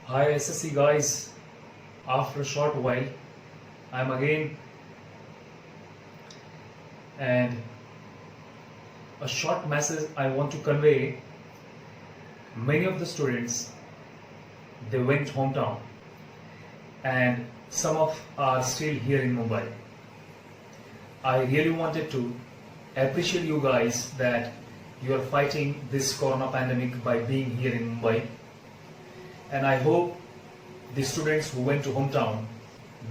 Hi SSC guys, after a short while I'm again, and a short message I want to convey. Many of the students, they went hometown and some of are still here in Mumbai. I really wanted to appreciate you guys that you are fighting this corona pandemic by being here in Mumbai, and I hope the students who went to hometown,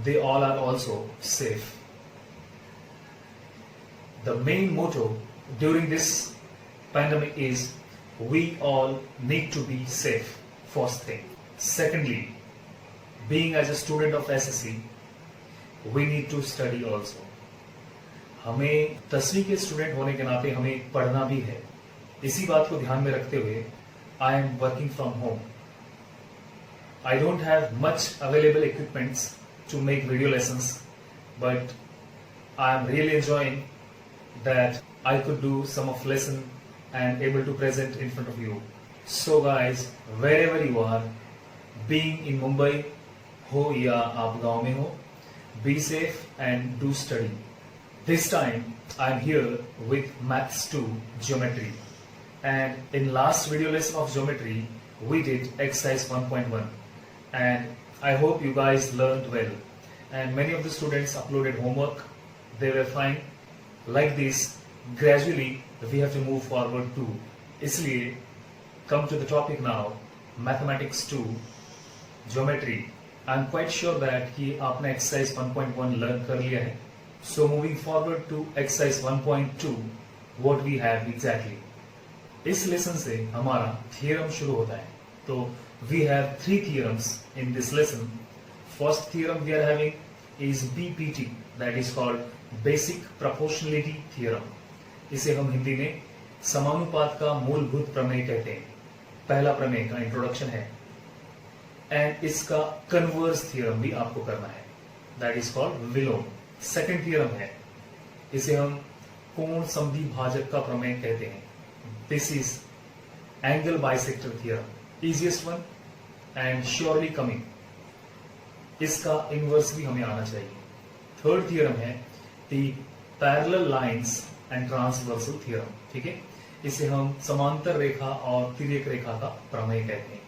they all are also safe. The main motto during this pandemic is we all need to be safe, first thing. Secondly, being as a student of SSC, we need to study also. हमें 10वीं के student होने के नाते हमें पढ़ना भी है. इसी बात को ध्यान में रखते हुए I am working from home. I don't have much available equipments to make video lessons, but I am really enjoying that I could do some of lesson and able to present in front of you. So guys, wherever you are, being in Mumbai हो या आप गांव में हो, be safe and do study. This time I am here with Maths 2 Geometry, and in last video lesson of Geometry we did exercise 1.1, and I hope you guys learned well, and many of the students uploaded homework. They were fine. Like this, gradually we have to move forward too. इसलिए come to the topic now, Mathematics 2 Geometry. I'm quite sure that कि आपने exercise 1.1 learn कर लिया है. So moving forward to exercise 1.2, what we have exactly. इस lesson से हमारा theorem शुरू होता है. तो we have 3 theorems in this lesson. First theorem we are having is BPT, that is called Basic Proportionality Theorem. इसे हम हिंदी में समानुपात का मूलभूत प्रमेय कहते हैं. पहला प्रमेय का इंट्रोडक्शन है, एंड इसका कन्वर्स थ्योरम भी आपको करना है, that is called vilom. Second theorem है, इसे हम कोण समद्वि भाजक का प्रमेय कहते हैं. This is angle bisector theorem, easiest one and surely coming. इसका इनवर्स भी हमें आना चाहिए. थर्ड थ्योरम है दी parallel lines and transversal theorem. ठीक है, इसे हम समांतर रेखा और तिर्यक रेखा का प्रमेय कहते हैं.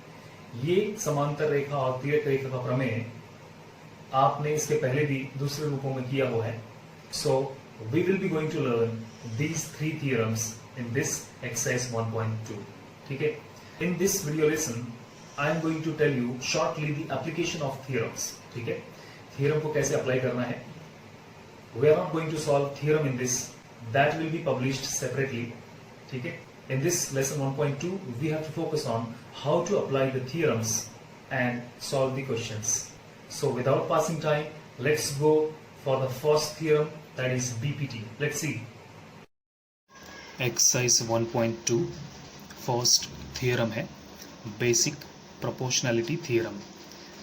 ये समांतर रेखा और तिर्यक रेखा का प्रमेय आपने इसके पहले भी दूसरे रूपों में किया हुआ है. So we will be going to learn these 3 theorems in this exercise 1.2. ठीक है, in this video lesson I am going to tell you shortly the application of theorems. ठीक है, थियरम को कैसे अप्लाई करना है. We are not going to solve theorem in this, that will be published separately. ठीक है, in this lesson 1.2 we have to focus on how to apply the theorems and solve the questions. So without passing time, let's go for the first theorem, that is BPT. Let's see. Exercise 1.2 first theorem है basic proportionality theorem,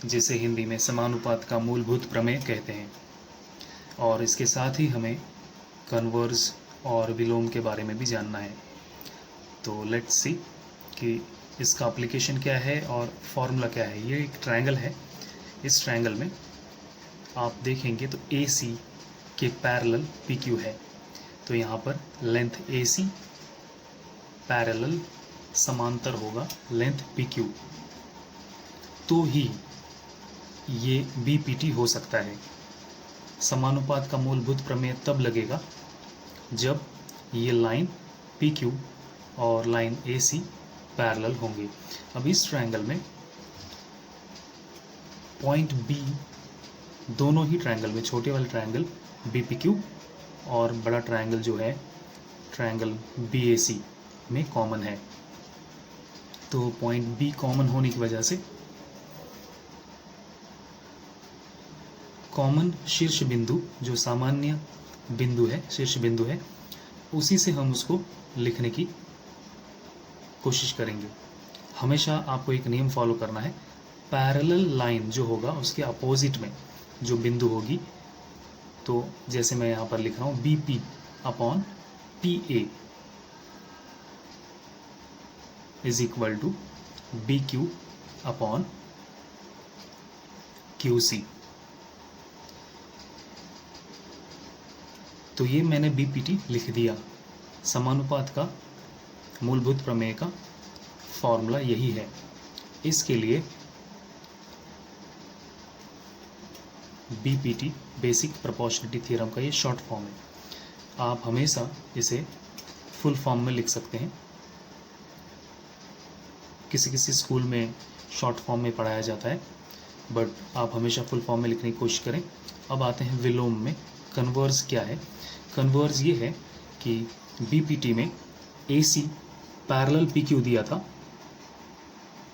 जिसे हिंदी में समानुपात का मूलभूत प्रमेय कहते हैं. और इसके साथ ही हमें कन्वर्स और विलोम के बारे में भी जानना है. तो लेट्स सी कि इसका एप्लीकेशन क्या है और फॉर्मूला क्या है. ये एक ट्रायंगल है. इस ट्रायंगल में आप देखेंगे तो AC के पैरेलल PQ है. तो यहाँ पर लेंथ AC पैरेलल समांतर होगा लेंथ PQ, तो ही ये BPT हो सकता है. समानुपात का मूलभूत प्रमेय तब लगेगा जब ये लाइन PQ और लाइन AC पैरेलल होंगे. अब इस ट्रायंगल में पॉइंट B, दोनों ही ट्रायंगल में, छोटे वाले ट्रायंगल BPQ और बड़ा ट्रायंगल जो है ट्रायंगल BAC में कॉमन है. तो पॉइंट B कॉमन होने की वजह से कॉमन शीर्ष बिंदु, जो सामान्य बिंदु है, शीर्ष बिंदु है, उसी से हम उसको लिखने की कोशिश करेंगे. हमेशा आपको एक नियम फॉलो करना है. पैरेलल लाइन जो होगा उसके अपोजिट में जो बिंदु होगी, तो जैसे मैं यहाँ पर लिख रहा हूँ BP upon PA is equal to BQ upon QC। तो ये मैंने BPT लिख दिया। समानुपात का मूलभूत प्रमेय का फॉर्मूला यही है। इसके लिए BPT बेसिक प्रोपोर्शनलिटी थ्योरम का ये शॉर्ट फॉर्म है। आप हमेशा इसे फुल फॉर्म में लिख सकते हैं। किसी किसी स्कूल में शॉर्ट फॉर्म में पढ़ाया जाता है, बट आप हमेशा फुल फॉर्म में लिखने की कोशिश करें। अब आते हैं विलोम में। कन्वर्स क्या है? कन्वर्स ये है कि BPT में AC पैरेलल PQ दिया था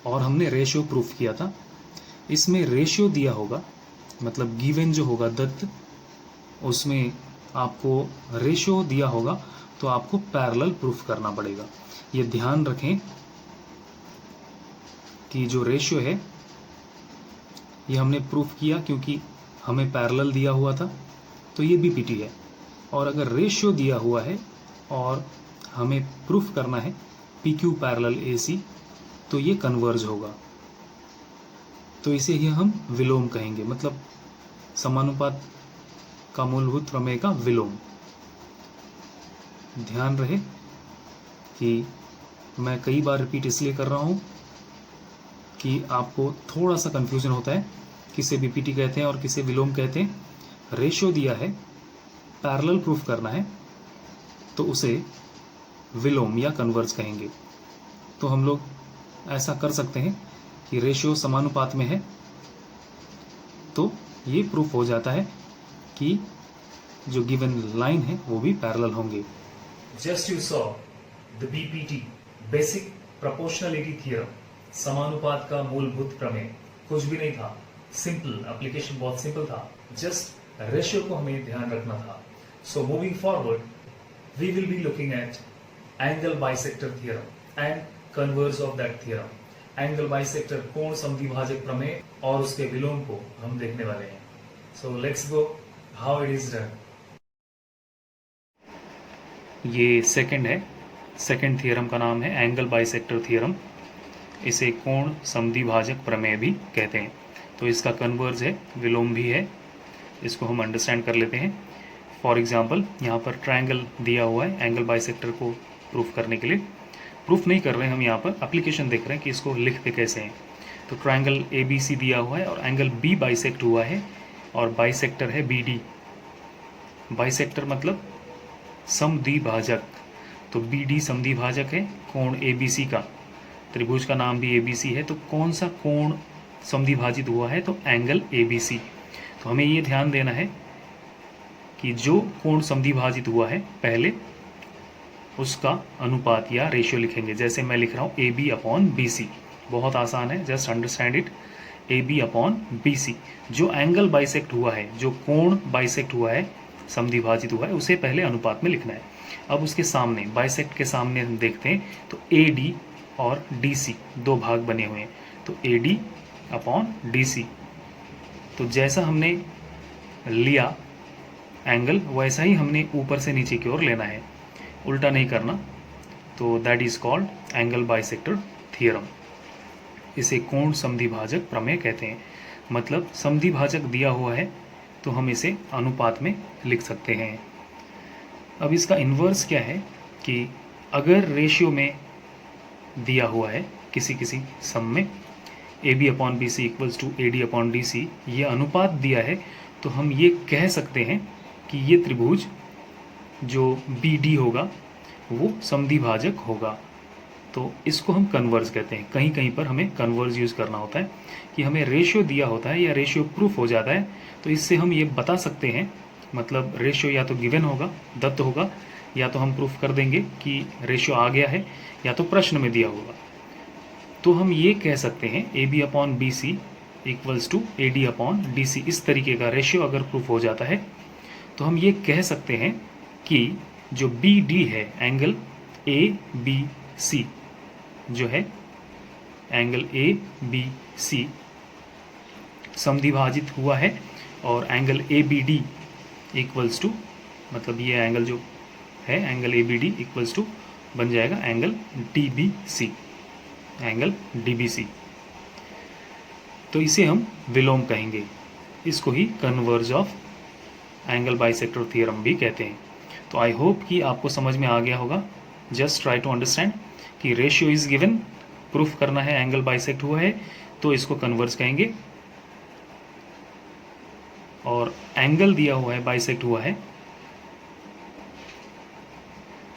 और हमने रेशियो प्रूफ किया था। इसमें रेशियो दिया होगा, मतलब गिवन जो होगा दत्त, उसमें आपको रेशियो दिया होगा तो आपको पैरेलल प्रूफ करना पड़ेगा। ये ध्यान रखें कि जो रेशियो है ये हमने प्रूफ किया क्योंकि हमें पैरेलल दिया हुआ था, तो ये BPT है। और अगर रेशियो दिया हुआ है और हमें प्रूफ करना है PQ पैरेलल AC, तो ये कन्वर्ज होगा। तो इसे ही हम विलोम कहेंगे, मतलब समानुपात का मूलभूत प्रमेय का विलोम। ध्यान रहे कि मैं कई बार रिपीट इसलिए कर रहा हूं कि आपको थोड़ा सा कंफ्यूजन होता है, किसे BPT कहते हैं और किसे विलोम कहते हैं। रेशियो दिया है, पैरेलल प्रूफ करना है, तो उसे विलोम या कन्वर्ज कहेंगे। तो हम लोग ऐसा कर सकते हैं कि रेशियो समानुपात में है, तो ये प्रूफ हो जाता है कि जो गिवन लाइन है वो भी पैरेलल होंगे। Just you saw the BPT basic proportionality theorem, समानुपात का मूलभूत प्रमेय। कुछ भी नहीं था, सिंपल एप्लीकेशन, बहुत सिंपल था। जस्ट रेशियो को हमें ध्यान रखना था। So moving forward we will be looking at angle bisector theorem and converse of that theorem. Angle bisector कोण समद्विभाजक प्रमेय और उसके विलोम को हम देखने वाले हैं। सो let's go how it is done. ये सेकंड है। सेकंड थ्योरम का नाम है एंगल बाइसेक्टर थ्योरम। इसे कोण समद्विभाजक प्रमेय भी कहते हैं। तो इसका कन्वर्ज है, विलोम भी है। इसको हम अंडरस्टैंड कर लेते हैं। फॉर एग्जांपल यहाँ पर ट्रायंगल दिया हुआ है एंगल बाइसेक्टर को प्रूफ करने के लिए। प्रूफ नहीं कर रहे हैं हम, यहाँ पर एप्लीकेशन देख रहे हैं कि इसको लिखते कैसे हैं। तो ट्रायंगल ABC दिया हुआ है और एंगल B बाइसेक्ट हुआ है और बाइसेक्टर है BD। बाइसेक्टर मतलब समद्विभाजक, तो BD समद्विभाजक है कोण ABC का। त्रिभुज का नाम भी ABC है, तो कौन सा कोण समद्विभाजित हुआ है? तो एंगल ABC। तो हमें ये ध्यान देना है कि जो कोण समद्विभाजित हुआ है पहले उसका अनुपात या रेशियो लिखेंगे। जैसे मैं लिख रहा हूँ AB अपॉन BC, बहुत आसान है, just understand it. AB upon BC। जो एंगल बाइसेक्ट हुआ है, जो कोण बाइसेक्ट हुआ है, समद्विभाजित हुआ है, उसे पहले अनुपात में लिखना है। अब उसके सामने, बाइसेक्ट के सामने हम देखते हैं तो AD और DC दो भाग बने हुए हैं, तो AD अपॉन DC। तो जैसा हमने लिया एंगल वैसा ही हमने ऊपर से नीचे की ओर लेना है, उल्टा नहीं करना। तो that is called angle bisector theorem. इसे कोण समद्विभाजक प्रमेय कहते हैं। मतलब समद्विभाजक दिया हुआ है तो हम इसे अनुपात में लिख सकते हैं। अब इसका इन्वर्स क्या है कि अगर रेशियो में दिया हुआ है किसी किसी सम में AB upon BC equals to AD upon DC, ये अनुपात दिया है, तो हम ये कह सकते हैं कि ये त्रिभुज जो BD होगा वो समद्विभाजक होगा। तो इसको हम कन्वर्ज कहते हैं। कहीं कहीं पर हमें कन्वर्ज यूज़ करना होता है कि हमें रेशियो दिया होता है या रेशियो प्रूफ हो जाता है, तो इससे हम ये बता सकते हैं, मतलब रेशियो या तो गिवन होगा, दत्त होगा, या तो हम प्रूफ कर देंगे कि रेशियो आ गया है, या तो प्रश्न में दिया होगा। तो हम ये कह सकते हैं AB upon BC equals to AD upon DC। इस तरीके का रेशियो अगर प्रूफ हो जाता है तो हम ये कह सकते हैं कि जो BD है, एंगल ABC जो है, एंगल ABC समद्विभाजित हुआ है और एंगल ABD इक्वल्स टू, मतलब ये एंगल जो है एंगल ABD इक्वल्स टू बन जाएगा एंगल DBC, एंगल DBC। तो इसे हम विलोम कहेंगे। इसको ही converse of angle bisector theorem भी कहते हैं। तो आई होप कि आपको समझ में आ गया होगा। जस्ट ट्राई टू अंडरस्टैंड कि रेशियो इज गिवन, प्रूफ करना है एंगल बाइसेक्ट हुआ है तो इसको कन्वर्ज कहेंगे, और एंगल दिया हुआ है बाइसेक्ट हुआ है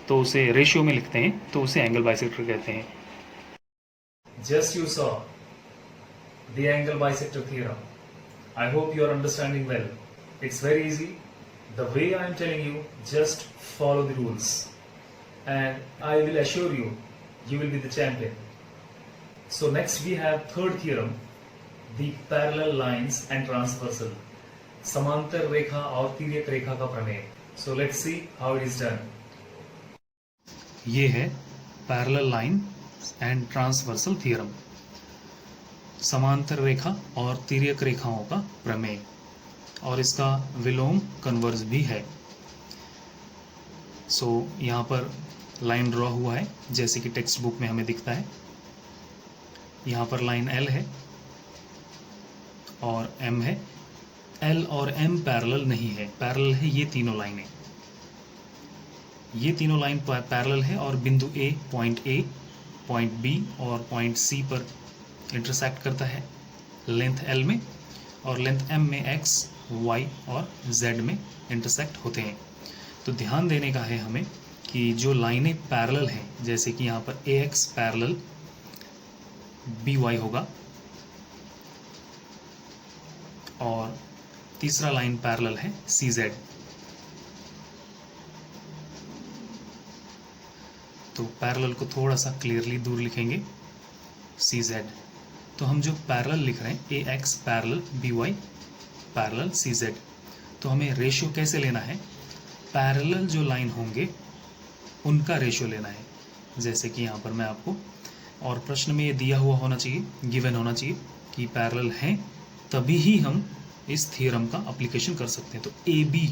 तो उसे रेशियो में लिखते हैं तो उसे एंगल बाइसेक्टर कहते हैं। Just you saw the angle bisector theorem. I hope you are understanding well. It's very easy. The way I am telling you, just follow the rules. And I will assure you, you will be the champion. So next we have third theorem, the parallel lines and transversal. समांतर रेखा और तिर्यक रेखा का प्रमेय. So let's see how it is done. ये है parallel line and transversal theorem, समांतर रेखा और तिर्यक रेखाओं का प्रमेय, और इसका विलोम कन्वर्ज भी है। सो यहाँ पर लाइन ड्रॉ हुआ है जैसे कि टेक्स्ट बुक में हमें दिखता है। यहाँ पर लाइन L है और M है। L और M पैरेलल नहीं है, पैरेलल है ये तीनों लाइनें। ये तीनों लाइन पैरेलल है और बिंदु A, पॉइंट B और पॉइंट C पर इंटरसेक्ट करता है लेंथ L में, और लेंथ M में X, Y और Z में इंटरसेक्ट होते हैं। तो ध्यान देने का है हमें कि जो लाइनें पैरेलल हैं, जैसे कि यहाँ पर AX पैरेलल BY होगा, और तीसरा लाइन पैरेलल है CZ। तो पैरेलल को थोड़ा सा क्लियरली दूर लिखेंगे CZ। तो हम जो पैरेलल लिख रहे हैं AX parallel BY parallel CZ, तो हमें रेशियो कैसे लेना है, पैरेलल जो लाइन होंगे उनका रेशियो लेना है। जैसे कि यहाँ पर मैं आपको, और प्रश्न में ये दिया हुआ होना चाहिए, गिवन होना चाहिए कि पैरेलल हैं, तभी ही हम इस थ्योरम का एप्लीकेशन कर सकते हैं। तो AB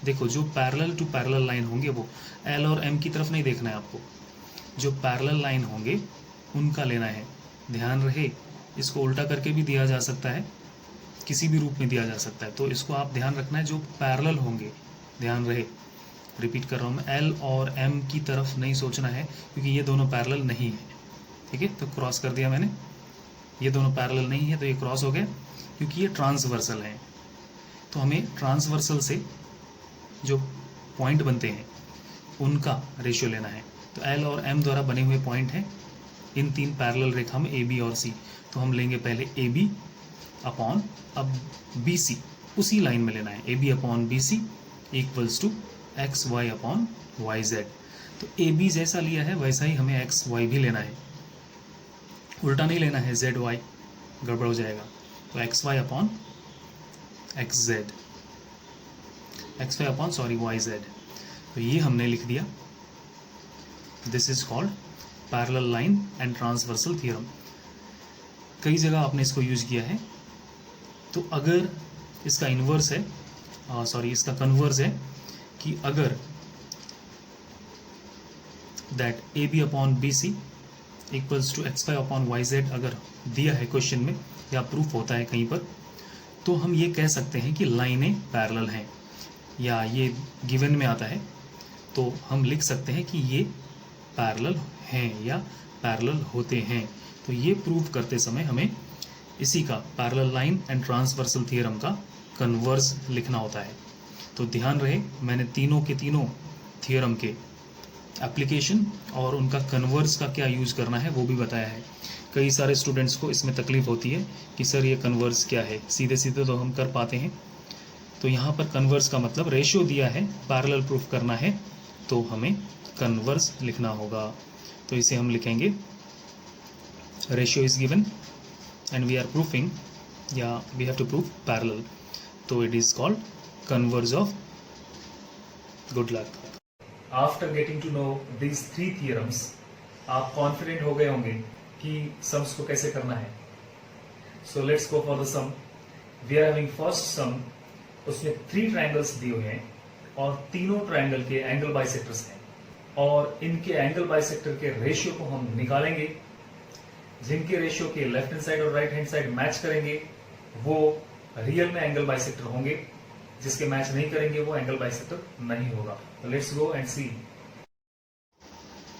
देखो, जो पैरेलल टू पैरेलल लाइन होंगे वो L और M की तरफ नहीं देखना है आपको, जो पैरेलल लाइन होंगे उनका लेना है। ध्यान रहे, इसको उल्टा करके भी दिया जा सकता है, किसी भी रूप में दिया जा सकता है, तो इसको आप ध्यान रखना है, जो पैरेलल होंगे। ध्यान रहे, रिपीट कर रहा हूँ मैं, L और M की तरफ नहीं सोचना है क्योंकि ये दोनों पैरेलल नहीं है। ठीक है, तो क्रॉस कर दिया मैंने, ये दोनों पैरेलल नहीं है तो ये क्रॉस हो गया, क्योंकि ये ट्रांसवर्सल है। तो हमें ट्रांसवर्सल से जो पॉइंट बनते हैं उनका रेशियो लेना है। तो L और M द्वारा बने हुए पॉइंट हैं इन तीन पैरेलल रेखा में AB और C। तो हम लेंगे पहले AB अपॉन, अब BC उसी लाइन में लेना है, AB upon BC equals to XY upon YZ। तो AB जैसा लिया है वैसा ही हमें XY भी लेना है, उल्टा नहीं लेना है, ZY गड़बड़ हो जाएगा। तो XY upon XZ, XY upon YZ। तो ये हमने लिख दिया। This is called parallel line and transversal theorem. कई जगह आपने इसको यूज किया है। तो अगर इसका इन्वर्स है, इसका कन्वर्स है कि अगर that AB upon BC equals to XY upon YZ अगर दिया है क्वेश्चन में या प्रूफ होता है कहीं पर, तो हम ये कह सकते हैं कि लाइनें पैरेलल हैं, या ये गिवन में आता है तो हम लिख सकते हैं कि ये पैरेलल हैं या पैरेलल होते हैं। तो ये प्रूव करते समय हमें इसी का parallel line and transversal theorem का कन्वर्स लिखना होता है। तो ध्यान रहे, मैंने तीनों के तीनों थ्योरम के एप्लीकेशन और उनका कन्वर्स का क्या यूज़ करना है वो भी बताया है। कई सारे स्टूडेंट्स को इसमें तकलीफ होती है कि सर ये कन्वर्स क्या है, सीधे सीधे तो हम कर पाते हैं। तो यहाँ पर कन्वर्स का मतलब रेशियो दिया है, पैरेलल प्रूफ करना है तो हमें कन्वर्स लिखना होगा। तो इसे हम लिखेंगे ratio is given and we are proofing, या we have to proof parallel, तो it is called converse of. Good luck. After getting to know these three theorems, आप कॉन्फिडेंट हो गए होंगे कि सम्स को कैसे करना है। So let's go for the sum. We are having first sum, उसमें 3 ट्रायंगल्स दिए हुए हैं और तीनों ट्रायंगल के एंगल बाइसेक्टर्स हैं, और इनके एंगल बाइसेक्टर के रेशियो को हम निकालेंगे जिनके रेशियो के लेफ्ट हैंड साइड और राइट हैंड साइड मैच करेंगे वो रियल में एंगल बाइसेक्टर होंगे, जिसके मैच नहीं करेंगे वो एंगल बाइसेक्टर नहीं होगा। तो let's go and see.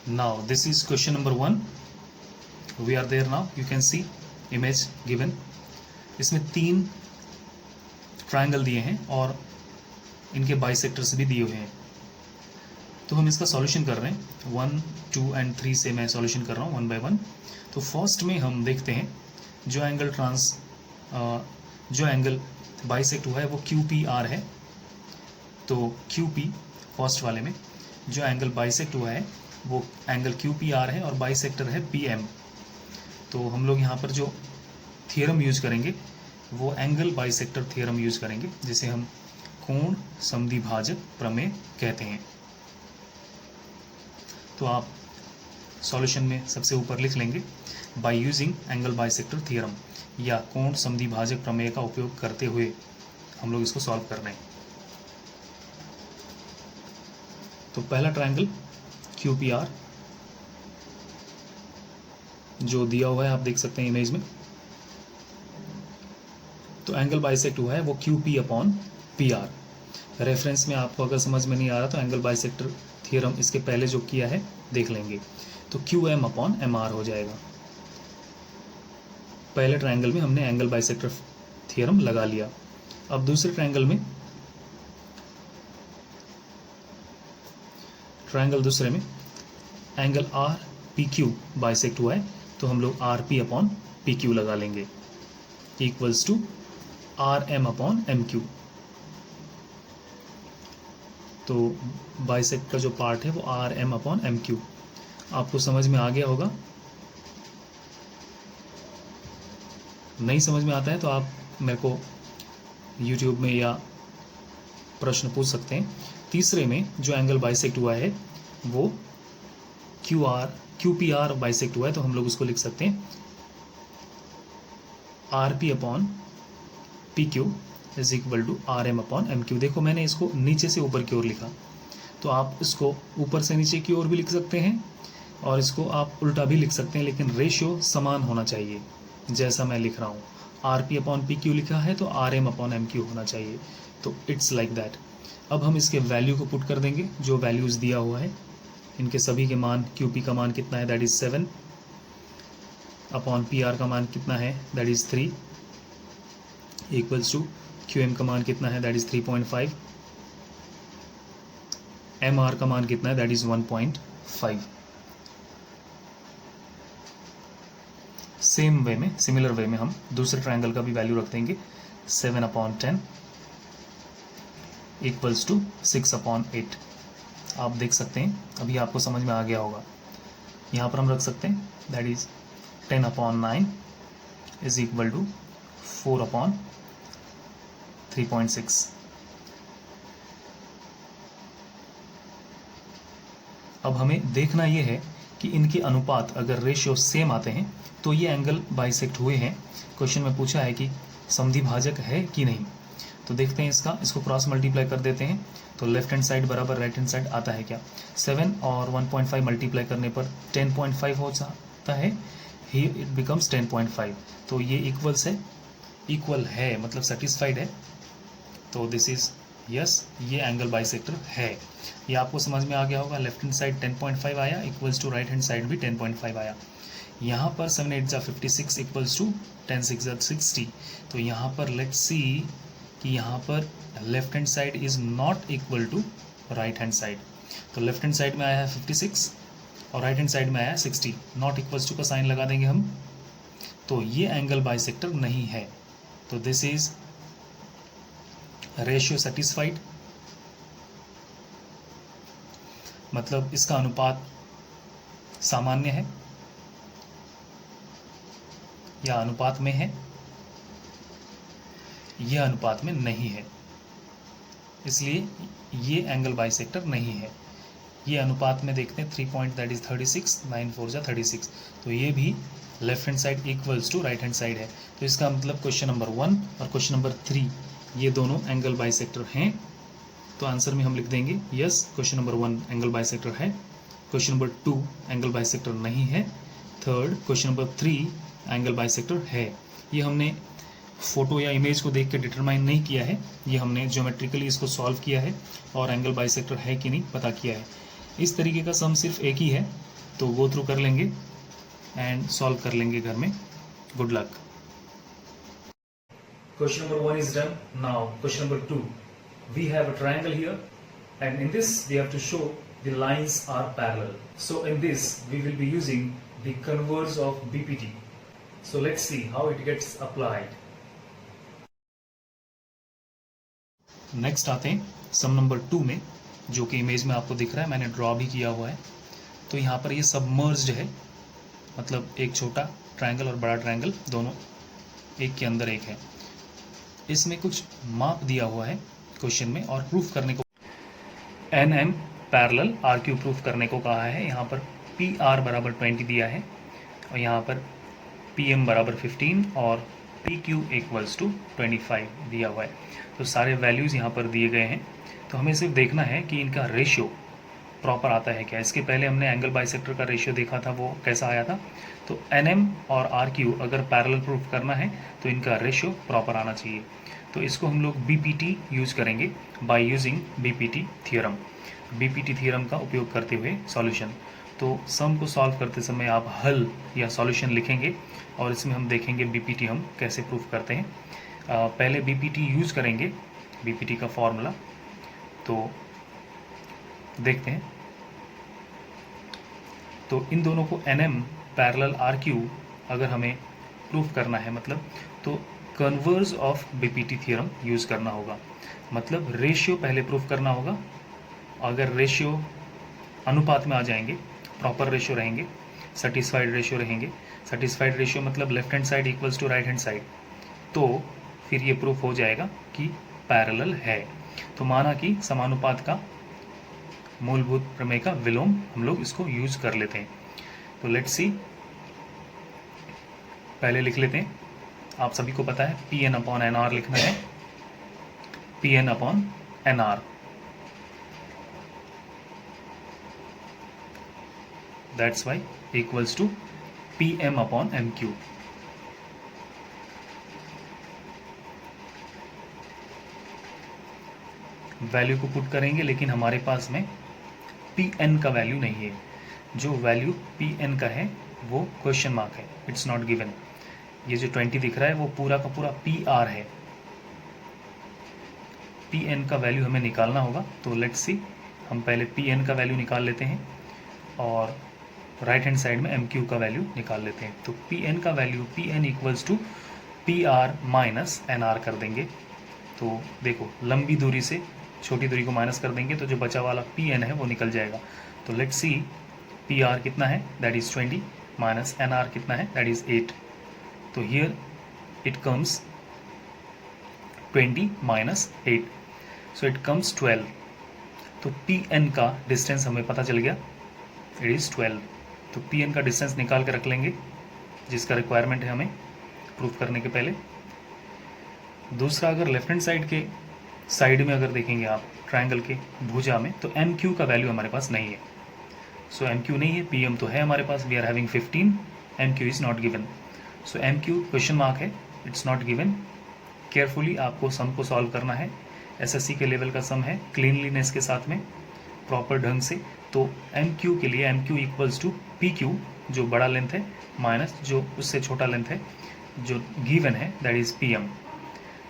Now this is question number 1. We are there now. You can see image given. इसमें 3 ट्रायंगल दिए हैं और इनके बाइसेक्टर्स भी दिए हुए हैं। तो हम इसका सॉल्यूशन कर रहे हैं 1, 2 एंड 3 से मैं सॉल्यूशन कर रहा हूँ 1 बाय 1। तो फर्स्ट में हम देखते हैं जो एंगल बाइसेक्ट हुआ है वो QPR है। तो QP फर्स्ट वाले में जो एंगल बाइसेक्ट हुआ है वो एंगल QPR है और बाइसेक्टर है PM। तो हम लोग यहाँ पर जो थियरम यूज करेंगे वो एंगल बाइसेक्टर थियरम यूज करेंगे, जिसे हम कोण समद्विभाजक प्रमेय कहते हैं। तो आप सॉल्यूशन में सबसे ऊपर लिख लेंगे by using angle bisector theorem, या कोण समद्विभाजक प्रमेय का उपयोग करते हुए हम लोग इसको सॉल्व कर रहे हैं। तो पहला ट्रायंगल QPR जो दिया हुआ है आप देख सकते हैं इमेज में। तो एंगल बाइसेक्ट हुआ है वो QP/PR। रेफरेंस में आपको अगर समझ में नहीं आ रहा तो एंगल बाइसेक्टर थियरम इसके पहले जो किया है देख लेंगे। तो QM/MR हो जाएगा। पहले ट्रायंगल में हमने एंगल बाइसेक्टर थियरम लगा लिया। अब दूसरे ट्रायंगल में दूसरे में एंगल RPQ बाइसेक्ट हुआ है, तो हम लोग RP/PQ लगा लेंगे इक्वल्स टू RM/MQ। तो बाइसेक्ट का जो पार्ट है वो RM/MQ। आपको समझ में आ गया होगा। नहीं समझ में आता है तो आप मेरे को YouTube में या प्रश्न पूछ सकते हैं। तीसरे में जो एंगल बाइसेक्ट हुआ है वो QPR बाइसेक्ट हुआ है, तो हम लोग उसको लिख सकते हैं RP/PQ is equal to RM/MQ। देखो मैंने इसको नीचे से ऊपर की ओर लिखा, तो आप इसको ऊपर से नीचे की ओर भी लिख सकते हैं और इसको आप उल्टा भी लिख सकते हैं, लेकिन रेशियो समान होना चाहिए। जैसा मैं लिख रहा हूँ RP/PQ लिखा है तो RM/MQ होना चाहिए। तो इट्स लाइक दैट। अब हम इसके वैल्यू को पुट कर देंगे, जो वैल्यूज़ दिया हुआ है इनके सभी के मान। QP का मान कितना है, दैट इज़ 7 अपॉन PR का मान कितना है, that is 3 equals to QM का मान कितना है, दैट इज़ 3.5, MR का मान कितना है, दैट इज़ 1.5। सेम वे में, सिमिलर वे में हम दूसरे ट्रायंगल का भी वैल्यू रख देंगे 7/10 इक्वल्स टू 6/8। आप देख सकते हैं अभी आपको समझ में आ गया होगा। यहाँ पर हम रख सकते हैं that is 10/9 is equal to 4/3.6। अब हमें देखना ये है कि इनके अनुपात अगर रेशियो सेम आते हैं तो ये एंगल बाइसेक्ट हुए हैं। क्वेश्चन में पूछा है कि समद्विभाजक है कि नहीं। तो देखते हैं इसको क्रॉस मल्टीप्लाई कर देते हैं तो लेफ्ट हैंड साइड बराबर राइट हैंड साइड आता है क्या। 7 और 1.5 मल्टीप्लाई करने पर 10.5 हो जाता है, ही इट बिकम्स 10.5। तो ये इक्वल है मतलब सेटिस्फाइड है। तो दिस इज यस, ये एंगल बाइसेक्टर है। ये आपको समझ में आ गया होगा। लेफ्ट हैंड साइड 10.5 आया equals to right hand side भी 10.5 आया। यहाँ पर 7 8 जा 56 इक्वल्स टू 10 6 जा 60। तो यहाँ पर लेट्स सी कि यहाँ पर left hand side is not equal to right hand side. तो लेफ्ट हैंड साइड में आया है 56 और राइट हैंड साइड में आया है 60। नॉट इक्वल्स टू का साइन लगा देंगे हम, तो ये एंगल बाइसेक्टर नहीं है। तो दिस इज रेशियो सेटिस्फाइड, मतलब इसका अनुपात सामान्य है या अनुपात में है, यह अनुपात में नहीं है, इसलिए ये एंगल बाइसेक्टर नहीं है। ये अनुपात में देखते हैं 3 पॉइंट दैट इज 36, 9 4 जा 36। तो ये भी left hand side equals to right hand side है। तो इसका मतलब क्वेश्चन नंबर 1 और क्वेश्चन नंबर 3 ये दोनों एंगल बाइसेक्टर हैं। तो आंसर में हम लिख देंगे yes, question number 1 angle bisector है, क्वेश्चन नंबर 2 एंगल बाइसेक्टर नहीं है, third question number 3 angle bisector है। ये हमने फोटो या इमेज को देख के डिटरमाइन नहीं किया है, ये हमने ज्योमेट्रिकली इसको सॉल्व किया है और एंगल बाइसेक्टर है कि नहीं पता किया है। इस तरीके का सम सिर्फ एक ही है, तो गो थ्रू कर लेंगे एंड सॉल्व कर लेंगे घर में। Good luck. Question number 1 is done. Now question number 2. We have a triangle here, and in this we have to show the lines are parallel. So in this we will be using the converse of BPT. So let's see how it gets applied. Next आते हैं सम number 2 में, जो कि image में आपको दिख रहा है, मैंने ड्रॉ भी किया हुआ है। तो यहाँ पर ये सबमर्ज्ड है, मतलब एक छोटा ट्रायंगल और बड़ा ट्रायंगल दोनों एक के अंदर एक है। इसमें कुछ माप दिया हुआ है क्वेश्चन में और प्रूफ करने को NM पैरेलल RQ प्रूफ करने को कहा है। यहाँ पर PR बराबर 20 दिया है और यहाँ पर PM बराबर 15 और PQ इक्वल्स टू 25 दिया हुआ है। तो सारे वैल्यूज़ यहाँ पर दिए गए हैं, तो हमें सिर्फ देखना है कि इनका रेशियो प्रॉपर आता है क्या। इसके पहले हमने एंगल बाइसेक्टर का रेशियो देखा था, वो कैसा आया था। तो NM और RQ अगर पैरेलल प्रूफ करना है तो इनका रेशियो प्रॉपर आना चाहिए। तो इसको हम लोग BPT यूज़ करेंगे, by using BPT theorem. BPT theorem का उपयोग करते हुए सॉल्यूशन। तो सम को सॉल्व करते समय आप हल या सॉल्यूशन लिखेंगे और इसमें हम देखेंगे BPT हम कैसे प्रूफ करते हैं। पहले BPT यूज़ करेंगे, BPT का फॉर्मूला तो देखते हैं। तो इन दोनों को NM पैरेलल RQ अगर हमें प्रूफ करना है, मतलब तो converse of BPT theorem use करना होगा। मतलब रेशियो पहले प्रूफ करना होगा। अगर रेशियो अनुपात में आ जाएंगे, प्रॉपर रेशियो रहेंगे, सेटिस्फाइड रेशियो रहेंगे। सेटिस्फाइड रेशियो मतलब left hand side equals to right hand side, तो फिर ये प्रूफ हो जाएगा कि पैरेलल है। तो माना कि समानुपात का मूलभूत प्रमेय का विलोम हम लोग इसको यूज कर लेते हैं। तो लेट्स सी, पहले लिख लेते हैं। आप सभी को पता है Pn अपॉन NR लिखना है, Pn upon NR। That's why equals to PM अपॉन MQ। वैल्यू को पुट करेंगे, लेकिन हमारे पास में Pn का वैल्यू नहीं है। जो वैल्यू Pn का है वो क्वेश्चन मार्क है, इट्स नॉट गिवन। ये जो 20 दिख रहा है वो पूरा का पूरा PR है। Pn का वैल्यू हमें निकालना होगा। तो लेट्स सी, हम पहले Pn का वैल्यू निकाल लेते हैं और राइट हैंड साइड में MQ का वैल्यू निकाल लेते हैं। तो Pn का value Pn equals to PR minus NR कर देंगे। तो देखो, लंबी दूरी से छोटी दूरी को माइनस कर देंगे तो जो बचा वाला Pn है वो निकल जाएगा। तो लेट्स सी, PR कितना है, दैट इज़ 20 माइनस NR कितना है, दैट इज़ 8। तो here it comes 20 minus 8, so it comes 12। तो Pn का डिस्टेंस हमें पता चल गया, इट इज़ 12। तो Pn का डिस्टेंस निकाल के रख लेंगे, जिसका रिक्वायरमेंट है हमें प्रूफ करने के पहले। दूसरा, अगर लेफ्ट हैंड साइड के साइड में अगर देखेंगे आप ट्रायंगल के भुजा में, तो MQ का वैल्यू हमारे पास नहीं है। सो MQ नहीं है, PM तो है हमारे पास, we are having 15, MQ is not given. So MQ question mark है, इट्स नॉट गिवन। केयरफुली आपको सम को सॉल्व करना है। SSC के लेवल का सम है, क्लीनलीनेस के साथ में, प्रॉपर ढंग से। तो MQ के लिए MQ इक्वल्स टू PQ, जो बड़ा लेंथ है, माइनस जो उससे छोटा लेंथ है जो गिवन है, that is PM।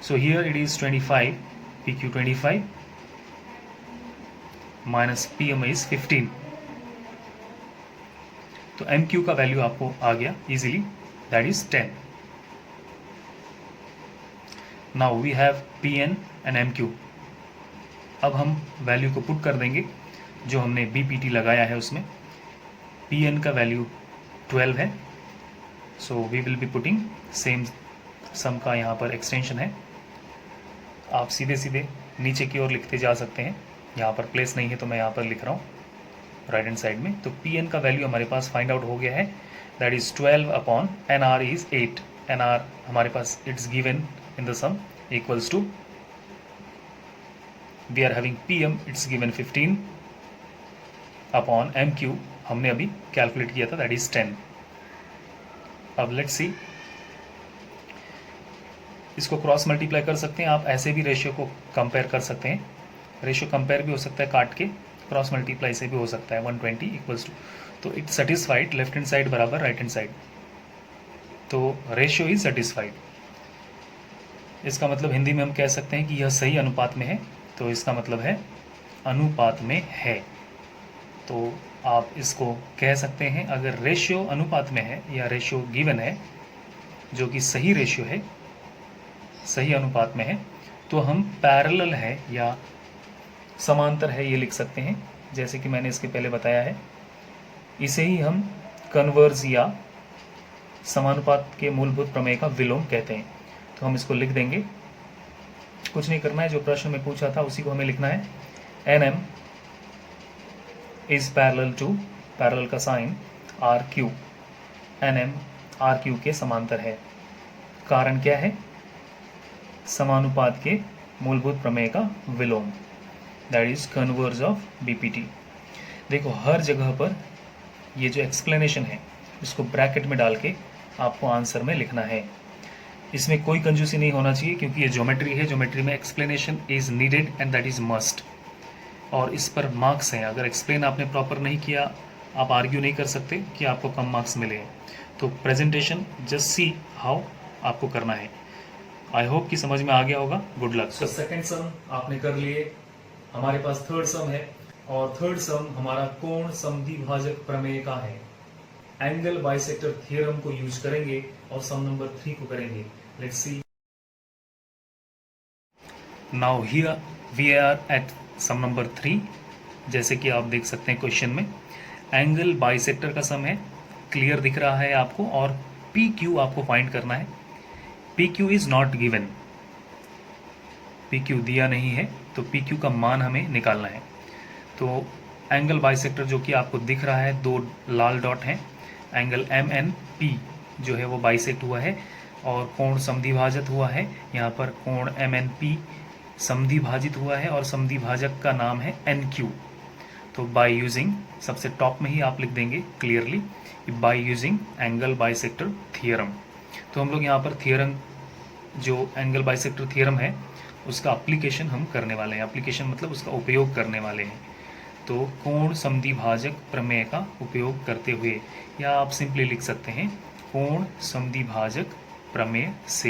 So here it is 25, PQ 25 minus PM is 15। तो MQ का वैल्यू आपको आ गया easily, that is 10। Now we have PN and MQ। अब हम वैल्यू को पुट कर देंगे जो हमने BPT लगाया है उसमें। PN का वैल्यू 12 है, so we will be putting same sum का यहाँ पर एक्सटेंशन है। आप सीधे सीधे नीचे की ओर लिखते जा सकते हैं, यहाँ पर प्लेस नहीं है तो मैं यहाँ पर लिख रहा हूँ राइट हैंड साइड में। तो Pn का वैल्यू हमारे पास फाइंड आउट हो गया है, that is 12 upon NR is 8। NR हमारे पास it's given in the sum equals to, we are having PM it's given 15 upon MQ हमने अभी कैलकुलेट किया था, दैट इज़ 10। अब लेट्स सी, इसको क्रॉस मल्टीप्लाई कर सकते हैं आप, ऐसे भी रेशियो को कंपेयर कर सकते हैं। रेशियो कंपेयर भी हो सकता है काट के, क्रॉस मल्टीप्लाई से भी हो सकता है। 120 इक्वल्स टू, तो it satisfied left hand side बराबर राइट हैंड साइड, तो रेशियो इज सेटिस्फाइड। इसका मतलब हिंदी में हम कह सकते हैं कि यह सही अनुपात में है, तो इसका मतलब है अनुपात में है। तो आप इसको कह सकते हैं, अगर रेशियो अनुपात में है या रेशियो गिवन है जो कि सही रेशियो है, सही अनुपात में है, तो हम पैरेलल है या समांतर है ये लिख सकते हैं। जैसे कि मैंने इसके पहले बताया है, इसे ही हम कन्वर्ज या समानुपात के मूलभूत प्रमेय का विलोम कहते हैं। तो हम इसको लिख देंगे, कुछ नहीं करना है, जो प्रश्न में पूछा था उसी को हमें लिखना है। NM is parallel to, parallel का साइन RQ, NM RQ के समांतर है। कारण क्या है? समानुपात के मूलभूत प्रमेय का विलोम, that is converse of BPT। देखो हर जगह पर ये जो एक्सप्लेनेशन है इसको ब्रैकेट में डाल के आपको आंसर में लिखना है। इसमें कोई कंजूसी नहीं होना चाहिए, क्योंकि ये ज्योमेट्री है, ज्योमेट्री में explanation is needed and that is must, और इस पर मार्क्स हैं। अगर एक्सप्लेन आपने प्रॉपर नहीं किया, आप आर्ग्यू नहीं कर सकते कि आपको कम मार्क्स मिले हैं। तो प्रेजेंटेशन जस्ट सी हाउ आपको करना है। आई होप कि समझ में आ गया होगा। Good luck. तो सेकंड सम आपने कर लिए, हमारे पास थर्ड सम है, और थर्ड सम हमारा कोण समद्विभाजक प्रमेय का है। एंगल बाइसेक्टर थ्योरम को यूज करेंगे और सम नंबर 3 को करेंगे। Let's see. Now here we are at sum number 3। जैसे कि आप देख सकते हैं क्वेश्चन में एंगल बाइसेक्टर का सम है, क्लियर दिख रहा है आपको, और PQ आपको फाइंड करना है। PQ is not given, PQ दिया नहीं है, तो PQ का मान हमें निकालना है। तो एंगल बाइसेक्टर जो कि आपको दिख रहा है, दो लाल डॉट हैं, एंगल MNP जो है वो बाइसेक्ट हुआ है और कोण समद्विभाजित हुआ है। यहाँ पर कोण MNP समद्विभाजित हुआ है और समद्विभाजक का नाम है NQ। तो बाय यूजिंग, सबसे टॉप में ही आप लिख देंगे clearly, by using angle bisector theorem. तो हम लोग यहाँ पर थियरम, जो एंगल बाइसेक्टर थियरम है उसका एप्लीकेशन हम करने वाले हैं। एप्लीकेशन मतलब उसका उपयोग करने वाले हैं। तो कोण समद्विभाजक प्रमेय का उपयोग करते हुए, या आप सिंपली लिख सकते हैं कोण समद्विभाजक प्रमेय से।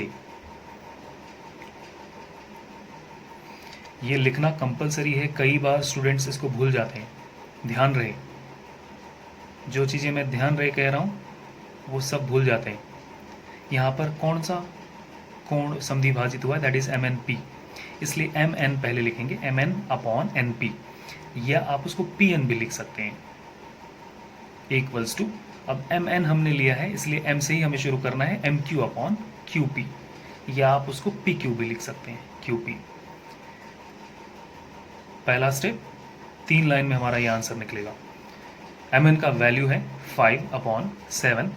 ये लिखना कंपलसरी है, कई बार स्टूडेंट्स इसको भूल जाते हैं। ध्यान रहे, जो चीज़ें मैं ध्यान रहे कह रहा हूँ वो सब भूल जाते हैं। यहाँ पर कौन सा कोण समद्विभाजित हुआ है, दैट इज MNP, इसलिए MN पहले लिखेंगे, MN/NP, या आप उसको PN भी लिख सकते हैं, इक्वल्स टू। अब MN हमने लिया है इसलिए M से ही हमें शुरू करना है, MQ/QP, या आप उसको PQ भी लिख सकते हैं, QP। पहला स्टेप, 3 लाइन में हमारा ये आंसर निकलेगा। MN का वैल्यू है 5/7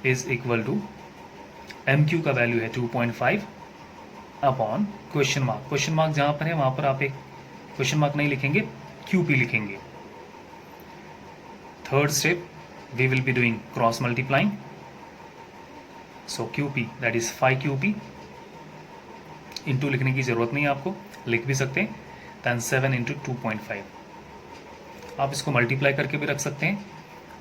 इज इक्वल टू, MQ का वैल्यू है 2.5 upon question mark. Question mark जहां पर है वहां पर आप एक क्वेश्चन मार्क नहीं लिखेंगे, QP लिखेंगे। Third step, we will be doing cross multiplying, so QP that is 5QP, into लिखने की जरूरत नहीं है आपको, लिख भी सकते हैं, दैन 7 × 2.5। आप इसको मल्टीप्लाई करके भी रख सकते हैं,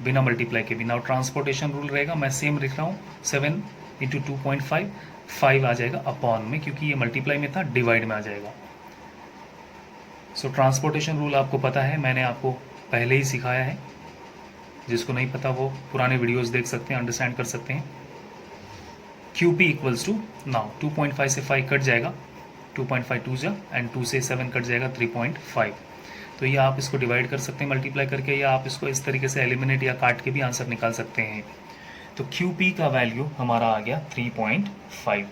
बिना मल्टीप्लाई के भी। नाउ ट्रांसपोर्टेशन रूल रहेगा, मैं सेम लिख रहा हूँ, 7 × 2.5, 5 आ जाएगा अपॉन में, क्योंकि ये मल्टीप्लाई में था, डिवाइड में आ जाएगा। सो ट्रांसपोर्टेशन रूल आपको पता है, मैंने आपको पहले ही सिखाया है। जिसको नहीं पता वो पुराने वीडियोस देख सकते हैं, अंडरस्टैंड कर सकते हैं। QP इक्वल्स टू, नाउ 2.5 से 5 कट जाएगा, 2.5 2 जा, एंड 2 से 7 कट जाएगा 3.5। तो ये आप इसको डिवाइड कर सकते हैं मल्टीप्लाई करके, या आप इसको इस तरीके से एलिमिनेट या काट के भी आंसर निकाल सकते हैं। तो QP का वैल्यू हमारा आ गया 3.5।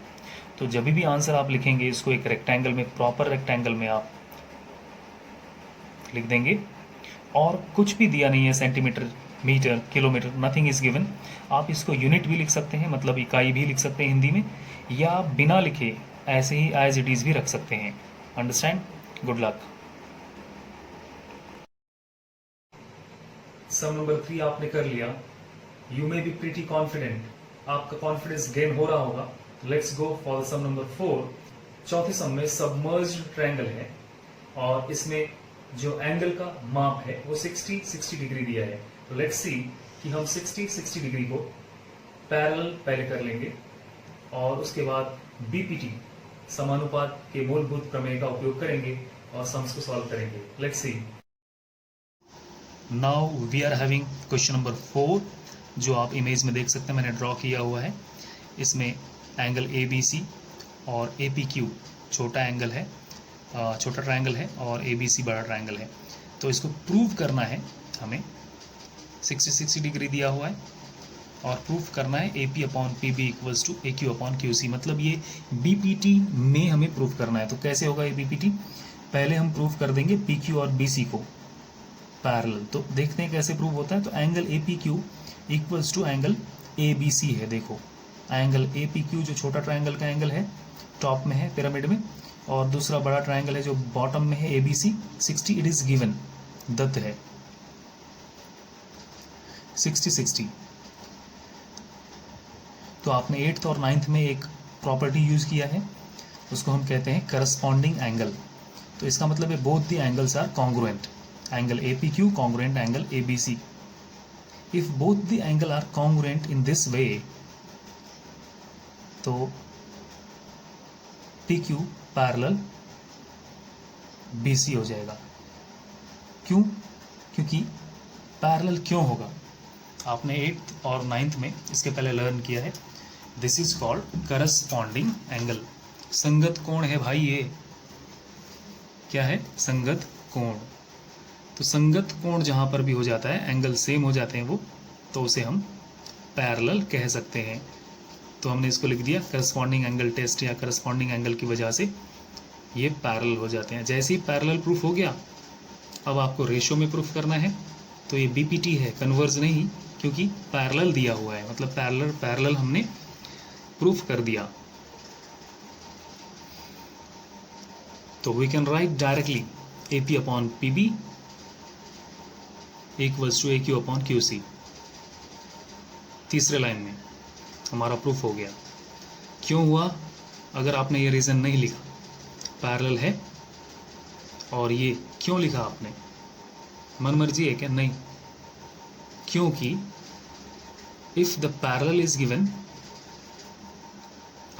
तो जब भी आंसर आप लिखेंगे इसको एक रेक्टेंगल में, प्रॉपर रेक्टेंगल में आप लिख देंगे, और कुछ भी दिया नहीं है, centimetre, metre, kilometre, nothing is given. आप इसको यूनिट भी लिख सकते हैं, मतलब इकाई भी लिख सकते हैं हिंदी में, या आप बिना लिखे ऐसे ही एज इट इज भी रख सकते हैं। Understand? Good luck. Sum number 3 आपने कर लिया। You may be pretty confident आपका कॉन्फिडेंस गेन हो रहा होगा। Let's go for sum number 4। चौथे सम में सबमर्ज्ड ट्रायंगल है और इसमें जो एंगल का माप है वो 60 डिग्री दिया है। तो लेट्स सी कि हम 60 डिग्री को पैरेलल पहले कर लेंगे और उसके बाद बीपीटी समानुपात के मूलभूत प्रमेय का उपयोग करेंगे और सम्स को सॉल्व करेंगे। Let's see. Now we are having question number 4 जो आप इमेज में देख सकते हैं, मैंने ड्रॉ किया हुआ है। इसमें एंगल ए बी सी और ए पी क्यू छोटा एंगल है, छोटा ट्रायंगल है और ए बी सी बड़ा ट्रायंगल है। तो इसको प्रूव करना है हमें। 60 डिग्री दिया हुआ है और प्रूफ करना है A P upon P B equals to A Q upon Q C, मतलब ये बी पी टी में हमें प्रूफ करना है। तो कैसे होगा ये बी पी टी? पहले हम प्रूफ कर देंगे पी क्यू और बी सी को पैरेलल। तो देखते हैं कैसे प्रूव होता है। तो angle A P Q equals to angle A B C है। देखो एंगल ए पी क्यू जो छोटा ट्रायंगल का एंगल है टॉप में है पिरामिड में, और दूसरा बड़ा ट्रायंगल है जो बॉटम में है A B C. 60 it is given, दत्त है 60। तो आपने 8th और 9th में एक प्रॉपर्टी यूज किया है, उसको हम कहते हैं करस्पॉन्डिंग एंगल। तो इसका मतलब है both the angles are congruent. Angle A P Q congruent angle A B C. If both the angle are congruent in this way, तो P Q parallel B C हो जाएगा। क्यों? क्योंकि पैरेलल क्यों होगा? आपने 8th और 9th में इसके पहले लर्न किया है। This is called corresponding angle. संगत कोण है भाई, ये क्या है? संगत कोण। तो संगत कोण जहां पर भी हो जाता है, एंगल सेम हो जाते हैं वो, तो उसे हम पैरेलल कह सकते हैं। तो हमने इसको लिख दिया करस्पॉन्डिंग एंगल टेस्ट, या करस्पॉन्डिंग एंगल की वजह से ये पैरेलल हो जाते हैं। जैसे ही पैरेलल प्रूफ हो गया, अब आपको रेशो में प्रूफ करना है। तो ये बीपीटी है, कन्वर्ज नहीं, क्योंकि पैरेलल दिया हुआ है, मतलब पैरेलल हमने प्रूफ कर दिया। तो we can write directly A P upon P B equals to A Q upon Q C. तीसरे लाइन में हमारा प्रूफ हो गया। क्यों हुआ? अगर आपने ये रीजन नहीं लिखा, पैरेलल है, और ये क्यों लिखा आपने? मन मर्जी है क्या? नहीं, क्योंकि if the parallel is given,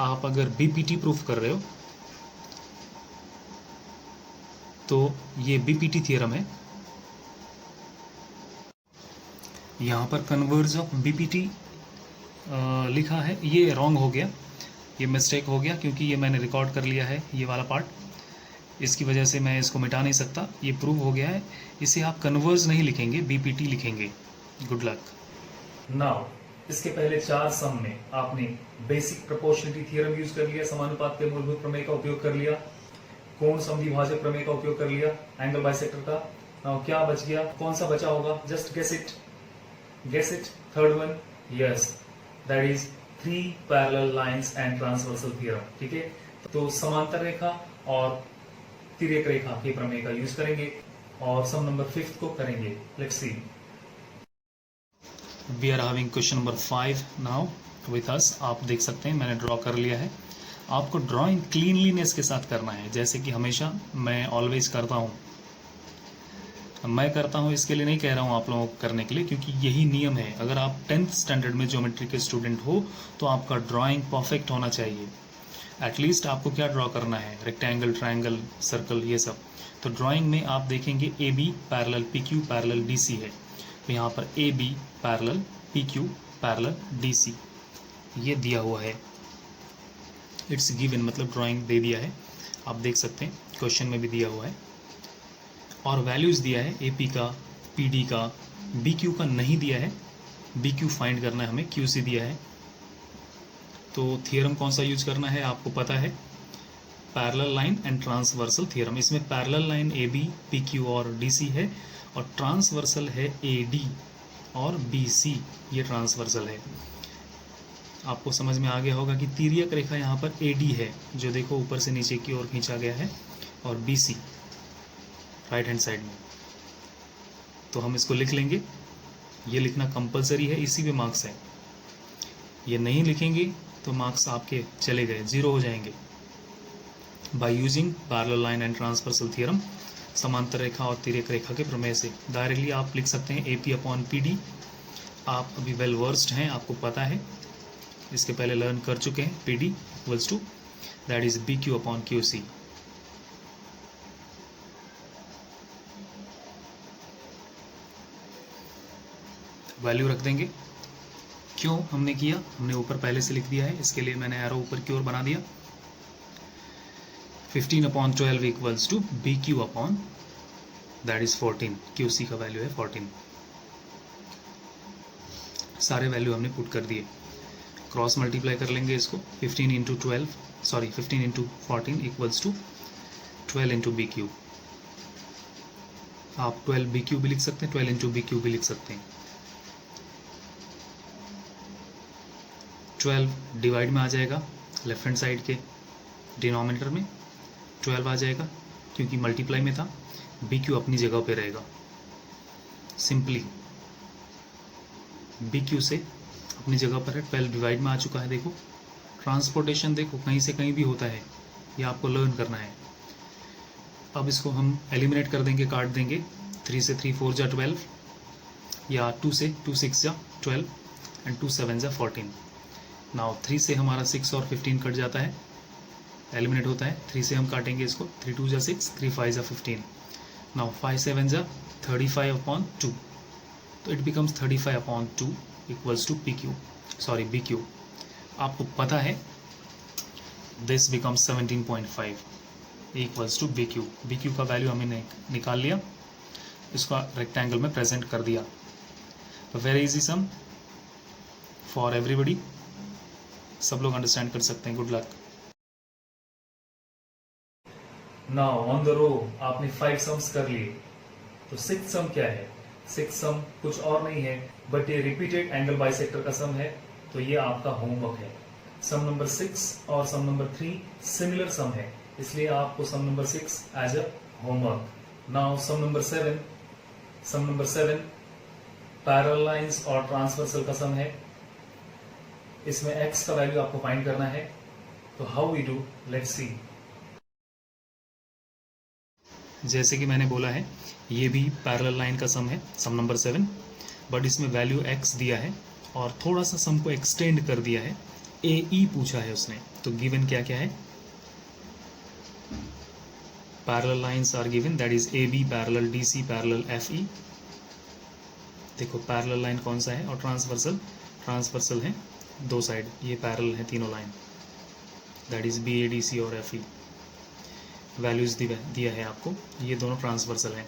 आप अगर बीपीटी प्रूफ कर रहे हो तो ये बीपीटी थ्योरम है। यहां पर कन्वर्ज ऑफ बीपीटी लिखा है, ये रॉन्ग हो गया, ये मिस्टेक हो गया, क्योंकि ये मैंने रिकॉर्ड कर लिया है ये वाला पार्ट। इसकी वजह से मैं इसको मिटा नहीं सकता, ये प्रूव हो गया है। इसे आप कन्वर्ज नहीं लिखेंगे, बीपीटी लिखेंगे। Good luck. नाउ इसके पहले 4 सम में आपने बेसिक प्रोपोर्शनलिटी थ्योरम यूज कर लिया, समानुपात के मूलभूत प्रमेय का उपयोग कर लिया, कोण समद्विभाजक प्रमेय का उपयोग कर लिया, एंगल बाइसेक्टर का। नाउ क्या बच गया? कौन सा बचा होगा? Just guess it, guess it. Third one, yes, that is 3 parallel lines and transversal theorem. ठीक है, तो समांतर रेखा और तिर्यक रेखा के प्रमेय का यूज करेंगे और सम नंबर 5 को करेंगे। Let's see. We are having question number 5 now with us. आप देख सकते हैं मैंने ड्रॉ कर लिया है। आपको ड्राइंग क्लीनलीनेस के साथ करना है, जैसे कि हमेशा मैं ऑलवेज करता हूँ। मैं करता हूँ इसके लिए नहीं कह रहा हूँ आप लोगों को करने के लिए, क्योंकि यही नियम है। अगर आप 10th स्टैंडर्ड में ज्योमेट्री के स्टूडेंट हो तो आपका ड्राइंग परफेक्ट होना चाहिए। एटलीस्ट आपको क्या ड्रॉ करना है? रेक्टेंगल, ट्रायंगल, सर्कल, ये सब। तो ड्राइंग में आप देखेंगे A B parallel P Q parallel D C है। तो यहाँ पर A B parallel P Q parallel D C ये दिया हुआ है। इट्स गिवन, मतलब ड्राइंग दे दिया है। आप देख सकते हैं क्वेश्चन में भी दिया हुआ है, और वैल्यूज़ दिया है ए पी का, पी डी का, बी क्यू का नहीं दिया है। बी क्यू फाइंड करना है हमें, क्यू सी दिया है। तो थियरम कौन सा यूज करना है आपको पता है, parallel line and transversal theorem. इसमें parallel line A B P Q और डी सी है, और ट्रांसवर्सल है ए डी और बी सी, ये ट्रांसवर्सल है। आपको समझ में आ गया होगा कि तिर्यक रेखा यहाँ पर ए डी है, जो देखो ऊपर से नीचे की ओर खींचा गया है, और B C right hand side में। तो हम इसको लिख लेंगे, ये लिखना कंपलसरी है, इसी पे मार्क्स है। ये नहीं लिखेंगे तो मार्क्स आपके चले गए, 0 हो जाएंगे। By using parallel line and transversal theorem, समांतर रेखा और तिर्यक रेखा के प्रमेय से डायरेक्टली आप लिख सकते हैं AP अपॉन PD। आप अभी वेल वर्स्ड हैं, आपको पता है, इसके पहले लर्न कर चुके हैं। PD equals to that is BQ upon QC। Value रख देंगे। क्यों हमने किया, हमने ऊपर पहले से लिख दिया है, इसके लिए मैंने एरो ऊपर की ओर बना दिया। 15 upon 12 equals to BQ upon that is 14। QC का वैल्यू है 14। सारे वैल्यू हमने पुट कर दिए। क्रॉस मल्टीप्लाई कर लेंगे इसको। 15 into 14 equals to 12 into BQ। आप 12 BQ भी लिख सकते हैं, 12 इंटू BQ भी लिख सकते हैं। 12 डिवाइड में आ जाएगा, लेफ्ट हैंड साइड के डिनोमिनेटर में 12 आ जाएगा, क्योंकि मल्टीप्लाई में था। BQ अपनी जगह पे रहेगा। सिंपली BQ से अपनी जगह पर है, 12 डिवाइड में आ चुका है। देखो ट्रांसपोर्टेशन, देखो कहीं से कहीं भी होता है, ये आपको लर्न करना है। अब इसको हम एलिमिनेट कर देंगे, काट देंगे। 3 से 3 4 जा 12, या 2 से 2 6 जा 12 एंड 2 7 जा 14। नाउ 3 से हमारा 6 और 15 कट जाता है, एलिमिनेट होता है। 3 से हम काटेंगे इसको, 3 2 जा 6, 3 5 जा 15। नाउ 5 7 जा 35 अपॉन 2, तो it becomes 35 upon 2 equals to BQ। आपको पता है this becomes 17.5 equals to BQ। BQ का वैल्यू हमने निकाल लिया, इसका रेक्टेंगल में प्रेजेंट कर दिया। Very easy sum for everybody, सब लोग अंडरस्टैंड कर सकते हैं। Good luck. Now on the row आपने 5 सम्स कर लिए, तो 6th सम क्या है? 6th सम कुछ और नहीं है बट ये रिपीटेड एंगल बाइसेक्टर का सम है, तो ये आपका होमवर्क है। सम नंबर 6 और सम नंबर 3 सिमिलर सम है, इसलिए आपको sum number 6 as a homework. Now sum number 7 parallel lines और ट्रांसवर्सल का सम है। इसमें x का वैल्यू आपको फाइंड करना है, तो how we do, let's see. जैसे कि मैंने बोला है, ये भी पैरेलल लाइन का सम है, सम नंबर 7, बट इसमें वैल्यू x दिया है और थोड़ा सा सम को एक्सटेंड कर दिया है। AE पूछा है उसने, तो गिवन क्या क्या है? Parallel lines are given, that is AB parallel DC parallel FE। देखो पैरेलल लाइन कौन सा है, और ट्रांसवर्सल है, 2 साइड ये पैरेलल है, तीनों line, that is BA DC और FE। वैल्यूज दिया है आपको, ये दोनों ट्रांसवर्सल हैं।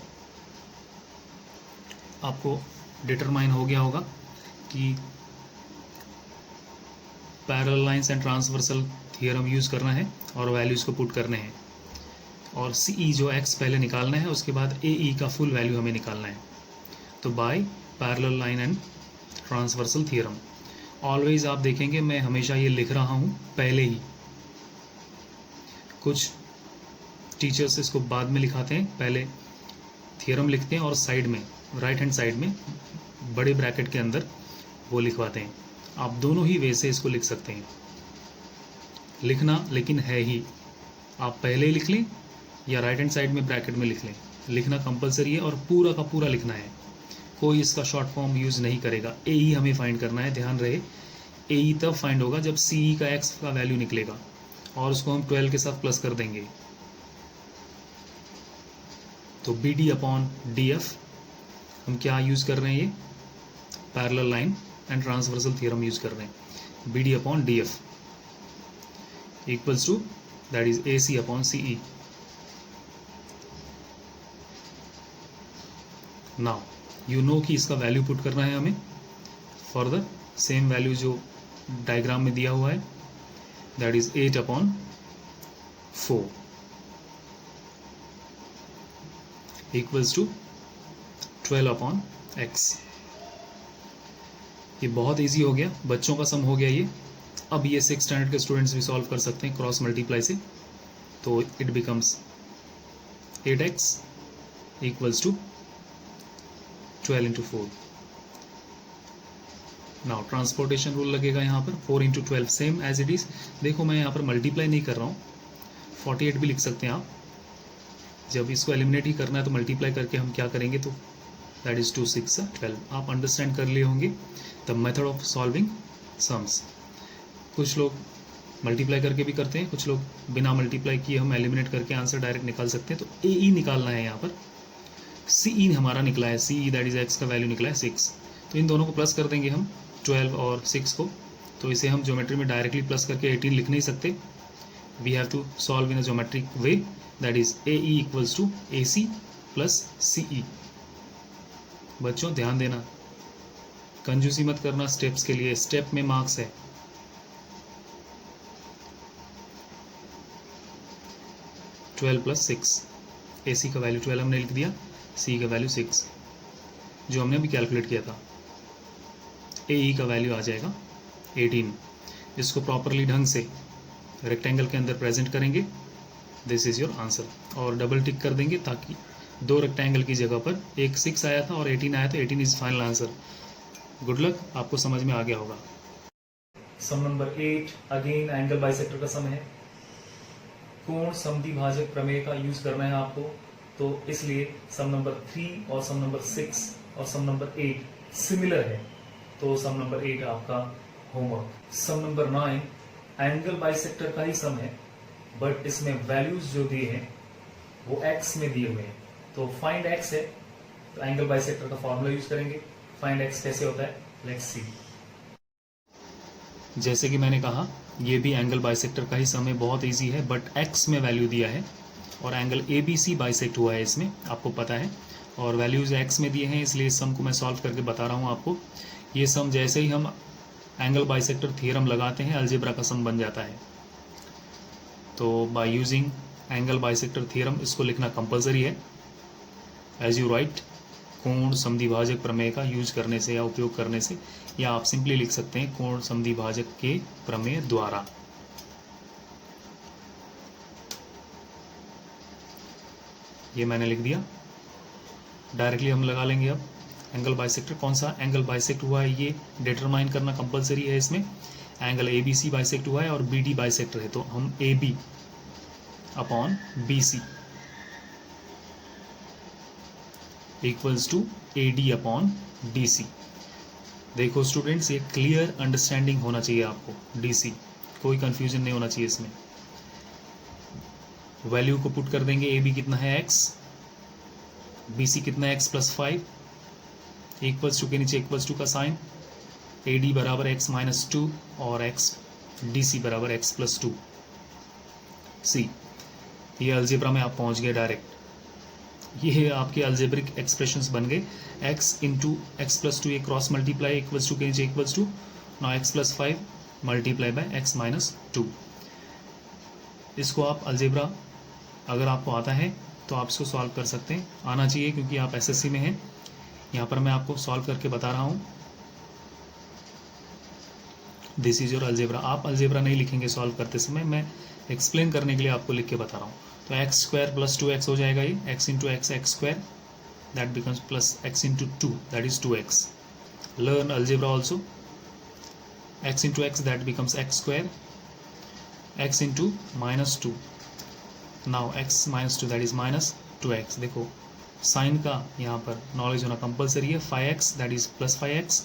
आपको डिटरमाइन हो गया होगा कि parallel lines and transversal theorem use करना है और वैल्यूज को पुट करने हैं, और CE जो x पहले निकालना है, उसके बाद AE का फुल वैल्यू हमें निकालना है। तो by parallel line and transversal theorem. Always आप देखेंगे मैं हमेशा ये लिख रहा हूँ पहले ही, कुछ टीचर्स इसको बाद में लिखाते हैं, पहले थ्योरम लिखते हैं और साइड में राइट हैंड साइड में बड़े ब्रैकेट के अंदर वो लिखवाते हैं। आप दोनों ही वे से इसको लिख सकते हैं, लिखना लेकिन है ही, आप पहले ही लिख लें या राइट हैंड साइड में ब्रैकेट में लिख लें, लिखना कंपलसरी है और पूरा का पूरा लिखना है। कोई इसका शॉर्ट फॉर्म यूज नहीं करेगा। AE हमें फाइंड करना है, ध्यान रहे, AE तब फाइंड होगा जब CE का x का वैल्यू निकलेगा और उसको हम 12 के साथ प्लस कर देंगे। तो BD अपॉन DF हम क्या यूज कर रहे हैं, ये parallel line and transversal theorem use कर रहे हैं। BD upon DF equals to that is AC upon CE। Now you know कि इसका वैल्यू पुट करना है हमें फॉर द सेम वैल्यू जो डायग्राम में दिया हुआ है, that is 8 upon 4 equals to 12 upon x। ये बहुत इजी हो गया, बच्चों का सम हो गया ये। अब ये 6th स्टैंडर्ड के स्टूडेंट्स भी सॉल्व कर सकते हैं क्रॉस मल्टीप्लाई से। तो it becomes 8x equals to 12 into 4। Now transportation rule लगेगा यहाँ पर 4 into 12 same as it is. देखो मैं यहाँ पर मल्टीप्लाई नहीं कर रहा हूँ, 48 भी लिख सकते हैं आप। जब इसको एलिमिनेट ही करना है तो मल्टीप्लाई करके हम क्या करेंगे, तो दैट इज़ 2 6 12। आप अंडरस्टैंड कर लिए होंगे the method of solving sums. कुछ लोग मल्टीप्लाई करके भी करते हैं, कुछ लोग बिना मल्टीप्लाई किए हम एलिमिनेट करके आंसर डायरेक्ट निकाल सकते हैं। तो ए ई निकालना है यहाँ पर, सी ई हमारा निकला है, सी ई दैट इज एक्स का वैल्यू निकला है 6। तो इन दोनों को प्लस कर देंगे हम 12 और 6 को। तो इसे हम ज्योमेट्री में डायरेक्टली प्लस करके 18 लिख नहीं सकते। We have to solve in a geometric way, that is A E equals to A C plus C E. बच्चों ध्यान देना, कंजूसी मत करना स्टेप्स के लिए, स्टेप में मार्क्स है। ट्वेल्व प्लस 6, ए सी का वैल्यू 12 हमने लिख दिया, सी का वैल्यू 6 जो हमने अभी कैलकुलेट किया था। ए ई का वैल्यू आ जाएगा 18। इसको प्रॉपरली ढंग से रेक्टेंगल के अंदर प्रेजेंट करेंगे, दिस इज़ योर आंसर। और डबल टिक कर देंगे ताकि दो रेक्टेंगल की जगह पर एक 6 आया था और 18 आया, तो 18 is final answer. Good luck, आपको समझ में आ गया होगा। सम नंबर 8 अगेन एंगल बाइसेक्टर का सम है। कोण समद्विभाजक प्रमेय का यूज करना है आपको, तो इसलिए सम नंबर 3 और सम नंबर 6 और सम नंबर 8 सिमिलर है, तो सम नंबर 8 आपका होमवर्क। सम नंबर 9 एंगल बाइसेक्टर का ही सम है, बट इसमें वैल्यूज जो दिए हैं वो एक्स में दिए हुए हैं। तो फाइंड एक्स है, तो एंगल बाइसेक्टर का फॉर्मूला यूज करेंगे। फाइंड एक्स कैसे होता है, लेट्स सी। जैसे कि मैंने कहा, ये भी एंगल बाइसेक्टर का ही सम है, बहुत इजी है, बट एक्स में वैल्यू दिया है और angle A B C bisect हुआ है इसमें, आपको पता है, और वैल्यूज एक्स में दिए हैं, इसलिए इस सम को मैं सॉल्व करके बता रहा हूँ आपको। ये सम जैसे ही हम एंगल बाइसेक्टर थ्योरम लगाते हैं, अलजेब्रा का सम बन जाता है। तो by using angle bisector theorem इसको लिखना कंपलसरी है, एज यू राइट, कोण समद्विभाजक प्रमेय का यूज करने से या उपयोग करने से, या आप सिंपली लिख सकते हैं कोण समद्विभाजक के प्रमेय द्वारा। ये मैंने लिख दिया, डायरेक्टली हम लगा लेंगे अब एंगल बाइसेक्टर। कौन सा एंगल बाइसेक्ट हुआ है ये डिटरमाइन करना कंपलसरी है इसमें। Angle A B C bisect हुआ है और बी डी बाइसेक्टर है, तो हम A B upon B C equals to A D upon D C. देखो स्टूडेंट्स, ये क्लियर अंडरस्टैंडिंग होना चाहिए आपको, डी सी, कोई कंफ्यूजन नहीं होना चाहिए इसमें। वैल्यू को पुट कर देंगे, ए बी कितना है एक्स, बी सी कितना है एक्स प्लस 5, इक्वल्स टू के नीचे इक्वल्स टू का साइन, ए डी बराबर एक्स माइनस 2 और एक्स डी सी बराबर एक्स प्लस 2 सी। ये अलजेब्रा में आप पहुंच गए डायरेक्ट। ये आपके अलजेब्रिक एक्सप्रेशंस बन गए, x इंटू एक्स प्लस 2, ये क्रॉस मल्टीप्लाई इक्वल्स टू के नीचे equals to now x plus 5 multiply by x minus 2। इसको आप अलजेब्रा अगर आपको आता है तो आप इसको सॉल्व कर सकते हैं, आना चाहिए क्योंकि आप एसएससी में हैं। यहाँ पर मैं आपको सॉल्व करके बता रहा हूँ, दिस इज योर अलजेब्रा। आप अलजेब्रा नहीं लिखेंगे सॉल्व करते समय, मैं एक्सप्लेन करने के लिए आपको लिख के बता रहा हूँ। तो एक्स स्क्वायर प्लस 2x हो जाएगा, ये x into x x square that becomes plus x into 2 that is 2x। Learn algebra also, x into x that becomes x square, x into minus 2, now x minus 2 that is minus 2x। देखो sign का यहाँ पर knowledge होना compulsory है, 5x that is plus 5x,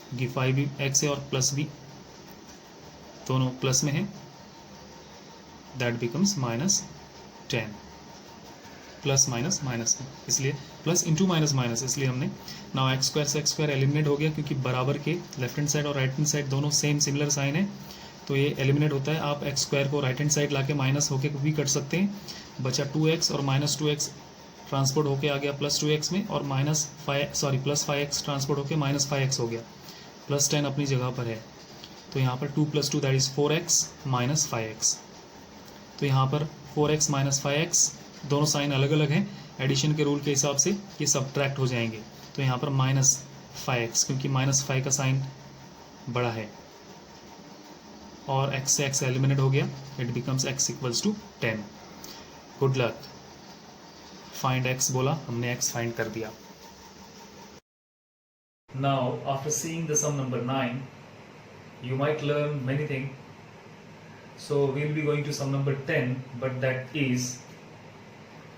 क्योंकि 5 भी x है और प्लस भी दोनों प्लस में है, that becomes minus 10। Plus minus minus है, इसलिए प्लस इंटू माइनस माइनस, इसलिए हमने नाउ एक्स स्क्वायर से एक्स स्क्वायर एलिमिनेट हो गया, क्योंकि बराबर के लेफ्ट हैंड साइड और राइट हैंड साइड दोनों सेम सिमिलर साइन है, तो ये एलिमिनेट होता है। आप एक्स स्क्वायर को राइट हैंड साइड लाके माइनस होके भी कर सकते हैं, बचा 2x और माइनस 2x ट्रांसपोर्ट होके आ गया प्लस 2x में, और प्लस 5x ट्रांसपोर्ट होके माइनस 5x हो गया, प्लस 10 अपनी जगह पर है। तो यहाँ पर 2 + 2 that is 4x minus 5x। तो यहाँ पर 4x माइनस 5x दोनों साइन अलग अलग हैं, एडिशन के रूल के हिसाब से ये सब्ट्रैक्ट हो जाएंगे। तो यहाँ पर माइनस 5x, क्योंकि माइनस 5 का साइन बड़ा है, और x से x एलिमिनेट हो गया, it becomes x equals to 10। Good luck. Find x बोला हमने, x फाइंड कर दिया। Now, after seeing the sum number 9, you might learn many things. So we'll be going to sum number 10, but that is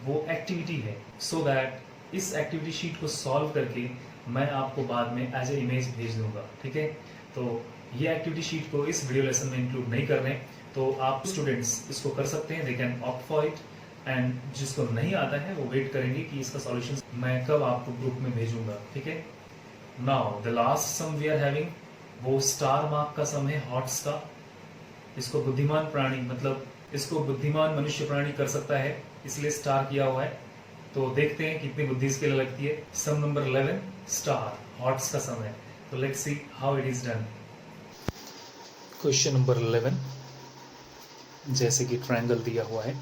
वो activity है, so that इस activity sheet को solve करके मैं आपको बाद में एज ए इमेज भेज दूंगा, ठीक है। तो ये एक्टिविटी शीट को इस वीडियो लेसन में इंक्लूड नहीं कर रहे हैं, तो आप स्टूडेंट्स इसको कर सकते हैं, they can opt for it. And जिसको नहीं आता है वो वेट करेंगे कि इसका सॉल्यूशन मैं कब आपको ग्रुप में भेजूंगा, ठीक है। Now the last sum we are having, वो स्टार मार्क का सम है हॉट्स का। इसको बुद्धिमान प्राणी, मतलब इसको बुद्धिमान मनुष्य प्राणी कर सकता है, इसलिए स्टार किया हुआ है। तो देखते हैं कितनी बुद्धि इसके लिए लगती है। सम नंबर 11 स्टार हॉट्स का सम है, तो let's see how it is done. Question number 11, जैसे कि ट्रायंगल दिया हुआ है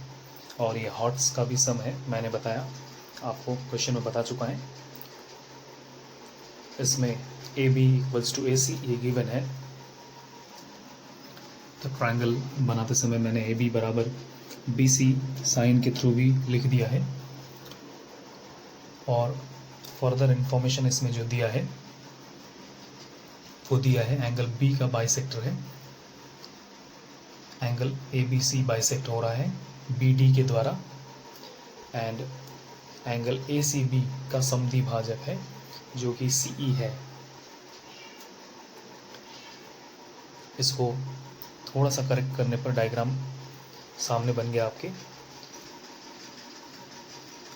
और ये हॉट्स का भी सम है, मैंने बताया आपको, क्वेश्चन में बता चुका है। इसमें ए B equals to A C ये गिवन है। तो ट्रायंगल बनाते समय मैंने ए बी बराबर बी सी साइन के थ्रू भी लिख दिया है, और फर्दर इंफॉर्मेशन इसमें जो दिया है वो दिया है एंगल बी का बाइसेक्टर है। Angle A B C bisect हो रहा है बी डी के द्वारा, and angle A C B का समद्विभाजक है जो कि सी ई है। इसको थोड़ा सा करेक्ट करने पर डायग्राम सामने बन गया आपके,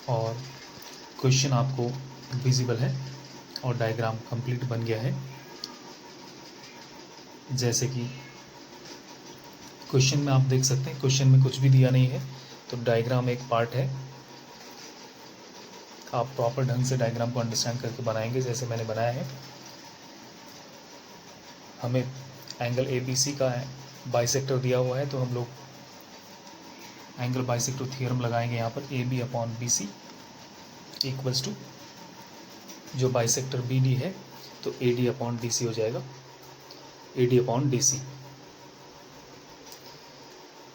और क्वेश्चन आपको विजिबल है और डायग्राम कंप्लीट बन गया है। जैसे कि क्वेश्चन में आप देख सकते हैं, क्वेश्चन में कुछ भी दिया नहीं है, तो डायग्राम एक पार्ट है। आप प्रॉपर ढंग से डायग्राम को अंडरस्टैंड करके बनाएंगे जैसे मैंने बनाया है। हमें एंगल ए बी सी का बाइसेक्टर दिया हुआ है, तो हम लोग एंगल बाइसेक्टर थ्योरम लगाएंगे यहाँ पर। A B upon B C equals to जो बाइसेक्टर बी डी है, तो A D upon D C हो जाएगा, A D upon D C.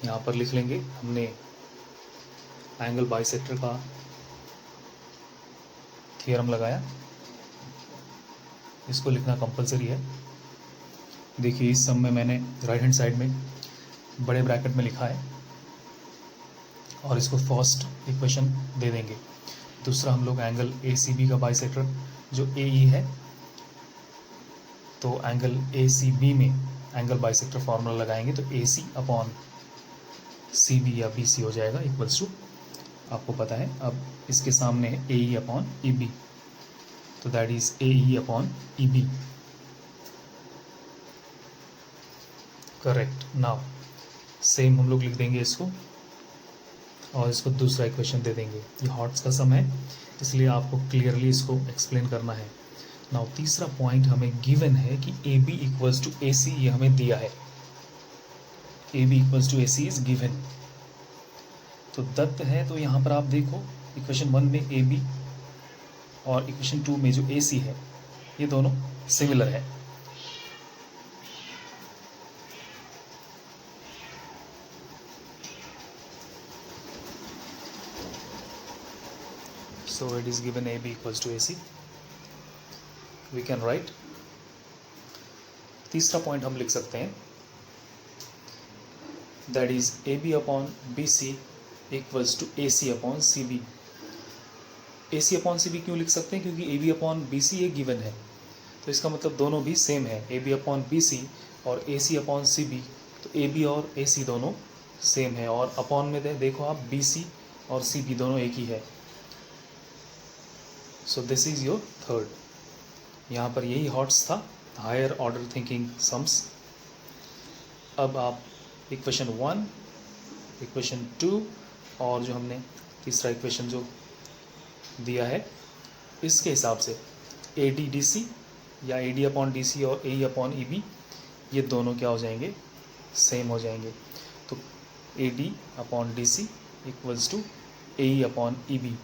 यहाँ पर लिख लेंगे, हमने एंगल बाइसेक्टर का थ्योरम लगाया, इसको लिखना कंपलसरी है। देखिए इस सम में मैंने राइट हैंड साइड में बड़े ब्रैकेट में लिखा है, और इसको फर्स्ट इक्वेशन दे देंगे। दूसरा हम लोग एंगल ए सी बी का बाइसेक्टर जो ए ई है, तो एंगल ए सी बी में एंगल बाइसेक्टर फार्मूला लगाएंगे, तो ए सी अपॉन सी बी या बी सी हो जाएगा इक्वल्स टू, आपको पता है। अब इसके सामने है A E upon E B, तो that is A E upon E B, correct. Now same हम लोग लिख देंगे इसको, और इसको दूसरा इक्वेशन दे देंगे। ये हॉट्स का सम है, इसलिए आपको क्लियरली इसको एक्सप्लेन करना है। नाउ तीसरा पॉइंट हमें गिवन है कि A B equals to A C, ये हमें दिया है। A B equals to A C is given, तो दत्त है। तो यहाँ पर आप देखो इक्वेशन 1 में ए बी और इक्वेशन 2 में जो ए सी है, ये दोनों सिमिलर है। So it is given AB equals to AC. We can write. तीसरा पॉइंट हम लिख सकते हैं, that is AB upon BC equals to AC upon CB. AC upon CB क्यों लिख सकते हैं? क्योंकि AB upon BC ये गिवन है, तो इसका मतलब दोनों भी सेम है। AB upon BC और AC upon CB, तो AB और AC दोनों सेम है, और अपॉन में देखो आप BC और CB दोनों एक ही है। So this is your third. यहाँ पर यही हॉट्स था, हायर ऑर्डर थिंकिंग सम्स। अब आप इक्वेशन 1, इक्वेशन 2 और जो हमने तीसरा इक्वेशन जो दिया है, इसके हिसाब से ए डी डी सी या A D upon D C और A E upon E B, ये दोनों क्या हो जाएंगे? सेम हो जाएंगे। तो A D upon D C equals to A E upon E B,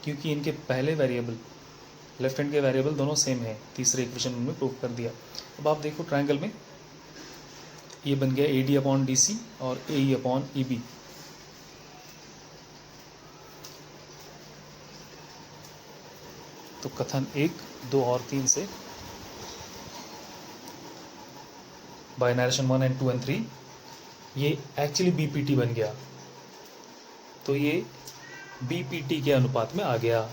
क्योंकि इनके पहले वेरिएबल लेफ्ट हैंड के वेरिएबल दोनों सेम है, तीसरे इक्वेशन में प्रूव कर दिया। अब आप देखो ट्रायंगल में ये बन गया A D upon D C और A E upon E B. तो कथन 1, 2 और 3 से बाय नरेशन 1 एंड 2 एंड 3 ये एक्चुअली बीपीटी बन गया, तो ये बीपीटी के अनुपात में आ गया।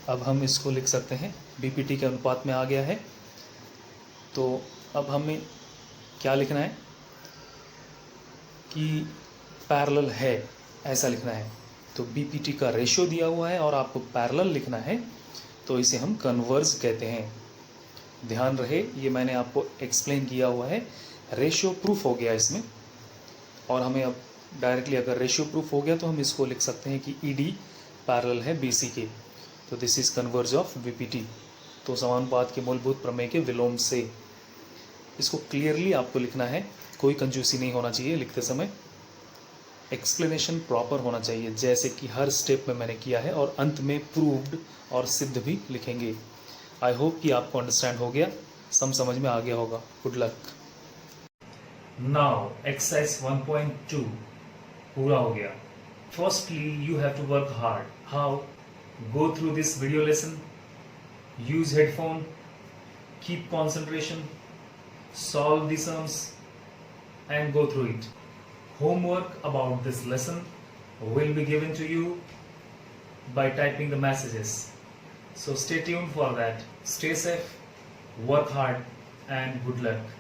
अब हम इसको लिख सकते हैं, बीपीटी के अनुपात में आ गया है। तो अब हमें क्या लिखना है कि पैरेलल है, ऐसा लिखना है। तो बीपीटी का रेशियो दिया हुआ है और आपको पैरेलल लिखना है, तो इसे हम कन्वर्ज कहते हैं। ध्यान रहे, ये मैंने आपको एक्सप्लेन किया हुआ है। रेशियो प्रूफ हो गया इसमें, और हमें अब डायरेक्टली अगर रेशियो प्रूफ हो गया तो हम इसको लिख सकते हैं कि ईडी पैरेलल है बीसी के। तो this is converse of BPT. तो समानुपात के मूलभूत प्रमेय के विलोम से, इसको क्लियरली आपको लिखना है, कोई कंजूसी नहीं होना चाहिए लिखते समय। एक्सप्लेनेशन प्रॉपर होना चाहिए, जैसे कि हर स्टेप में मैंने किया है, और अंत में प्रूव्ड और सिद्ध भी लिखेंगे। आई होप कि आपको अंडरस्टैंड हो गया, समझ में आ गया होगा। Good luck. नाउ एक्सरसाइज 1.2 पूरा हो गया। Firstly you have to work hard. How? Go through this video lesson, use headphone, keep concentration, solve the sums and go through it. Homework about this lesson will be given to you by typing the messages. So stay tuned for that. Stay safe, work hard and good luck.